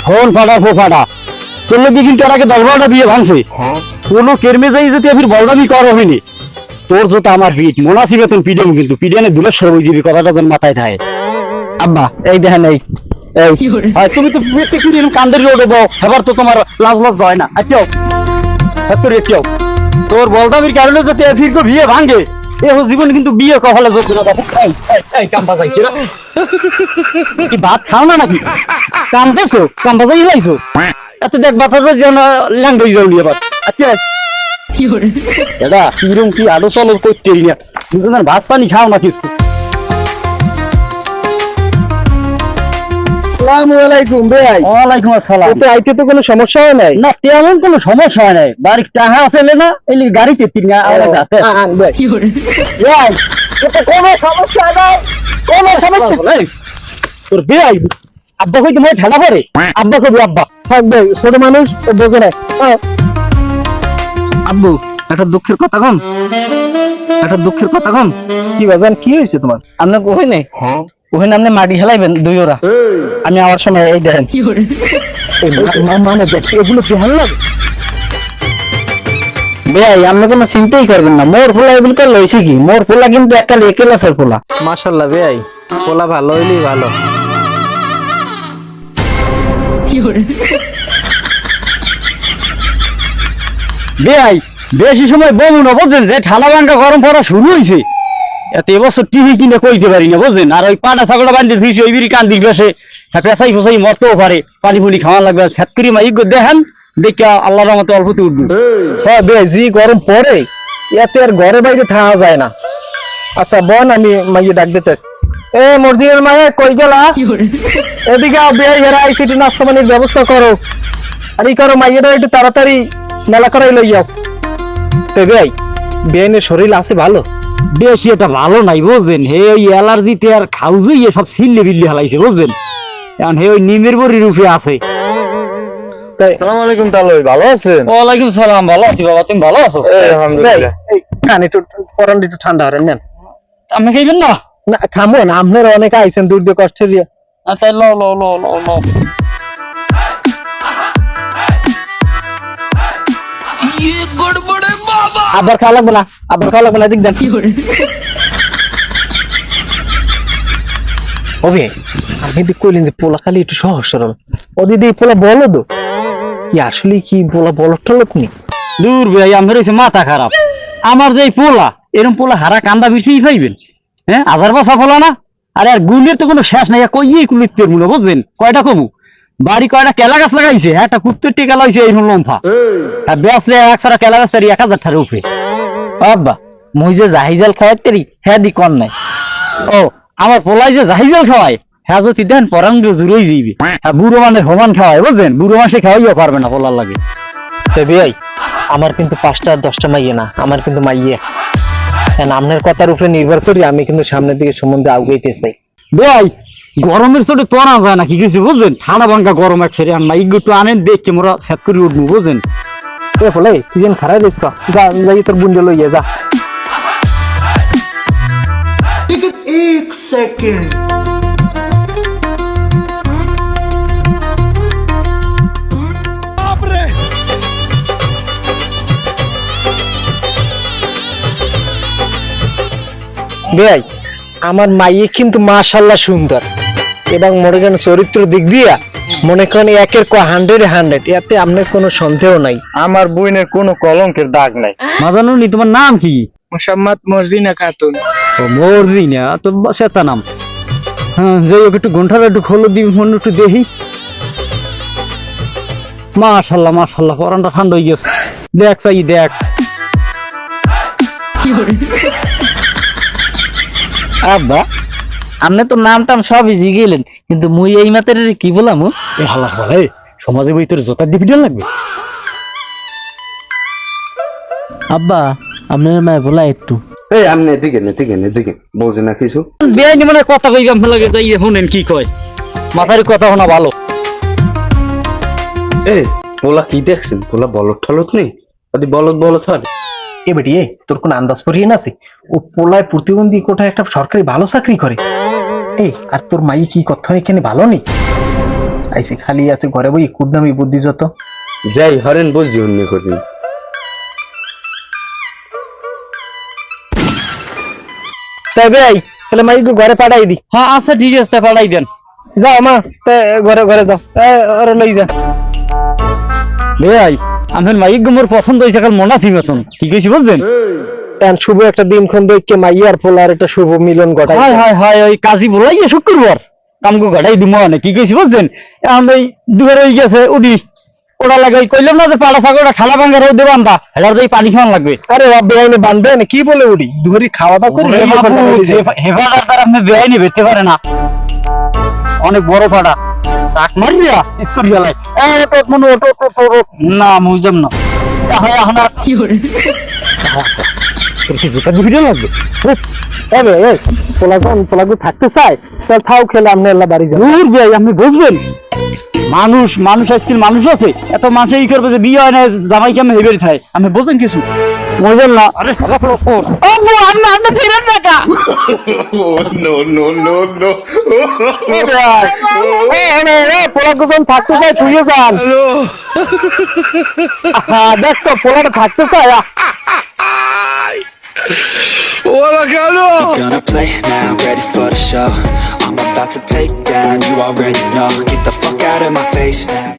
Phone ফাটা ফো ফাটা তোর লোক কিন্তু এর আগে 10-12টা বিয়ে ভাঙছে কোনো কেরমে যাই যদি আমি বলদামি কর হয়নি তোর যত আমার পিঠ মোনাসি বেতন পিডিএম কিন্তু পিডিএনে দুলেশ্বর ওই যাবি কথাটা যেন মাথায় থাকে আব্বা এই দেখেন এই তুমি তো পেটে কি কান্দের রোডে বউ এবার তো তোমার লাজ লাজ হয় না আচ্ছা সত্যি কেউ তোর বলদামির কারণে যদি ফিরকো বিয়ে ভাঙে এ জীবন কিন্তু বিয়ে কহলে যোগ্য না দেখো এই কাম বাজাইছে কি ভাত খাও না নাকি কাম দেছো কাম বাজাই লাইছো এত দেখ বাতাস যেন ল্যান্ড হয়ে যাও এবার আচ্ছা দাদা কিরম কি আলো চলো করতে না দুজনের ভাত পানি খাও না কিছু আসসালামু আলাইকুম ভাই। ওয়ালাইকুম আসসালাম। এতে আইতে তো কোনো সমস্যা হয় নাই? না তেমন কোনো সমস্যা হয় নাই বাড়ির টাকা আছে না এই গাড়িতে তিন আলাদা আছে ভাই ভাই এটা কোনো সমস্যা নাই কোনো সমস্যা নাই তোর ভাই আব্বা কই তুমি ঠাডা পড়ে আব্বা কবি আব্বা থাক ভাই ছোট মানুষ ও বোঝে না। আব্বু একটা দুঃখের কথা কম একটা দুঃখের কথা কম কি বাজান কি হয়েছে তোমার? আপনি কই নাই ওখানে আপনি মাটি খেলাইবেন দুই ওরা আমি আমার সময় এই দেখেন মানে দেখ এগুলো বেহাল লাগে ভাই আপনি কোনো চিন্তাই করবেন না মোর পোলা এগুলো তো লইছে কি মোর পোলা কিন্তু একটা একেলাসের পোলা মাশাআল্লাহ ভাই পোলা ভালো হইলেই ভালো। ভাই বেশি সময় বমু না বুঝছেন যে ঠান্ডা বান্ডা গরম পড়া শুরু হয়েছে এত এবছর টিভি কিনে কইতে পারি না বুঝছেন আর ওই পাটা ছাগলটা বান্ধে দিয়েছি ওই বিড়ি কান দিক বেশে পেঁচাই ফেসাই মরতেও পারে পানি পুনি খাওয়া লাগবে সাতকরি মা ইগ দেখেন দেখে আল্লাহর রহমতে অল্পতে উঠবে। হ্যাঁ ভাই জি গরম পড়ে এতে আর ঘরে বাইরে থাকা যায় না। আচ্ছা বোন আমি মাইয়ে ডাক দিতেছি। এ মর্জিনের মায়ে কই গেলা? এদিকে বেয়াই এরা আইসিটি নাস্তা পানির ব্যবস্থা করো আর এই করো মাইয়েটা একটু তাড়াতাড়ি মেলা করাই লই যাও। তো ভাই বেআইনের শরীর আছে ভালো? বেশি এটা ভালো নাই বুঝছেন হে ওই অ্যালার্জিতে আর খাউজই সব সিল্লে বিল্লি হালাইছে বুঝছেন এখন হে ওই নিমের বড়ি রূপে আছে। আসসালামু আলাইকুম তালুই ভালো আছেন? ওয়ালাইকুম সালাম ভালো আছি বাবা তুমি ভালো আছো? আলহামদুলিল্লাহ। এই কান একটু পরান একটু ঠান্ডা হরেন নেন। আপনি খাইবেন না? না খামো না আপনারা অনেক আইছেন দূর দিয়ে কষ্টের ইয়ে। আচ্ছা লো লো লো লো লো আবার খাওয়া লাগবে না আবার খাওয়া লাগবে না দিক দেন ওবে আপনি দি কইলেন যে পোলা খালি একটু সহজ সরল ও দিদি পোলা বলো তো কি আসলে কি পোলা বলট টলক নি? দূর ভাই আমার হইছে মাথা খারাপ আমার যে পোলা এরকম পোলা হারা কান্দা বিছিয়ে পাইবেন হ্যাঁ হাজার বাসা পোলা না আরে আর গুণের তো কোনো শেষ নাই কইয়ে কুলিতে মনে বুঝছেন কয়টা কমু বাড়ি কয়টা কেলা গাছ লাগাইছে একটা কুত্তর টিকা লাগাইছে এই লম্ফা আর বেসলে একসারা কেলা গাছ তারি 1000 টাকার উপরে আব্বা মুই যে জাহিজাল খাওয়াই তেরি হ্যাঁ দি কন নাই ও আমার পোলাই যে জাহিজাল খাওয়ায় হ্যাঁ যদি দেন পরাঙ্গ জুড়েই যাইবে হ্যাঁ বুড়ো মানে সমান খাওয়ায় বুঝছেন বুড়ো মাসে খাওয়াইও পারবে না পোলার লাগে। তো ভাই আমার কিন্তু 5টা 10টা মাইয়ে না আমার কিন্তু মাইয়ে কেন আপনার কথার উপরে নির্ভর করি আমি কিন্তু সামনের দিকে সম্বন্ধে আগাইতে চাই। ভাই গরমের চোটে তো আনা যায় না কি কিছু বুঝছেন ঠান্ডা ভাঙ্গা গরম এক সেরে আন না একটু আনেন দেখকে মোরা সেট করে উঠবো বুঝছেন। এ বলে তুই যেন খারাপ রেস কর যা যাই তোর বুন্ডে লইয়া যা। एक सेकंड ভাই আমার মাইয়ে কিন্তু মাশাআল্লাহ সুন্দর এবং মনে করেন চরিত্র দিক দিয়া মনে করেন 100 এতে আপনার কোনো সন্দেহ নাই। আমার বইনের কোনো কলঙ্কের দাগ নাই। মাজানুনি তোমার নাম কি? মোসাম্মদ মর্জিনা খাতুন। ও মর্জিনা তো সেটা নাম হ্যাঁ যাই হোক একটু ঘন্টাটা একটু খোলো দিবি মনে একটু দেখি মাশাআল্লাহ মাশাআল্লাহ পরানটা ঠান্ডা হয়ে গেছে দেখ চাই দেখ আব্বা আপনি তো নাম টাম সবই জিগেলেন কিন্তু মুই এই মাতের কি বললাম এ হালা বলে সমাজে ভিতরে জোতার ডিভিডেন্ট লাগবে আব্বা আপনার মায় বলা একটু এই আমনে এদিকে বুঝি না কিছু বেআইনি মানে কথা কই গাম লাগে যাই শুনেন কি কয় মাথার কথা শোনা ভালো। এই পোলা কি দেখছেন পোলা বলদ ঠলক নেই যদি বলদ হয় এ বেটি এ তোর কোন আন্দাজ করিয়ে না আছে ও পোলায় প্রতিবন্ধী কোটায় একটা সরকারি ভালো চাকরি করে এই আর তোর মাই কি কথা এখানে ভালো নেই আইসি খালি আছে ঘরে বই কুডনামি বুদ্ধি যত। যাই হরেন বুঝছি অন্য করি। তাই ভাই তাহলে মাইকে ঘরে পাঠাই দি। হ্যাঁ আচ্ছা ঠিক আছে পাঠাই দেন। যাও মা ঘরে ঘরে যাও ওরে লই যা। ভাই আমার মাইক মোর পছন্দ হয়েছে কাল মনাসি মতন ঠিক আছে বুঝলেন। এখন শুভ একটা দিন খন দেখে মাইয়ার পোলার একটা শুভ মিলন ঘটাই। হায় হায় হায় ওই কাজী বলাই শুক্রবার কামকু ঘটাই দিব মানে কি কইছি বুঝছেন। এখন ওই দুয়ার হয়ে গেছে উঠি ওটা লাগাই কইলাম না যে পাড়া ছাগলটা খালা ভাঙ্গা রোদ দেবান দা হেলার দিয়ে পানি খাওয়ান লাগবে। আরে বাপ বেআইনে বানবেন কি বলে উড়ি দুহরি খাওয়া দাওয়া করে হেফাটা তার আপনি বেআইনি বেচতে পারে না অনেক বড় ফাটা টাক মারিয়া চিৎ করি গেলাই মনে না মুজম না লাগবে পোলাগু থাকতে চাই তাহলে থাও খেলে আপনি আল্লাহ বাড়ি যান। দূর ভাই আপনি বুঝবেন মানুষ মানুষ আজকাল মানুষ আছে এত মাসে ই করবে যে বিয়ে হয় না জামাই কেমন হেবের খায় আপনি বোঝেন কিছু বুঝবেন না। আরে আপনি ফেরেন টাকা পোলাগু যখন থাকতে চাই ছুঁয়ে যান। দেখছো পোলাটা থাকতে চাই। Gonna play now, ready for the show. I'm about to take down, you already know. Get the fuck out of my face now.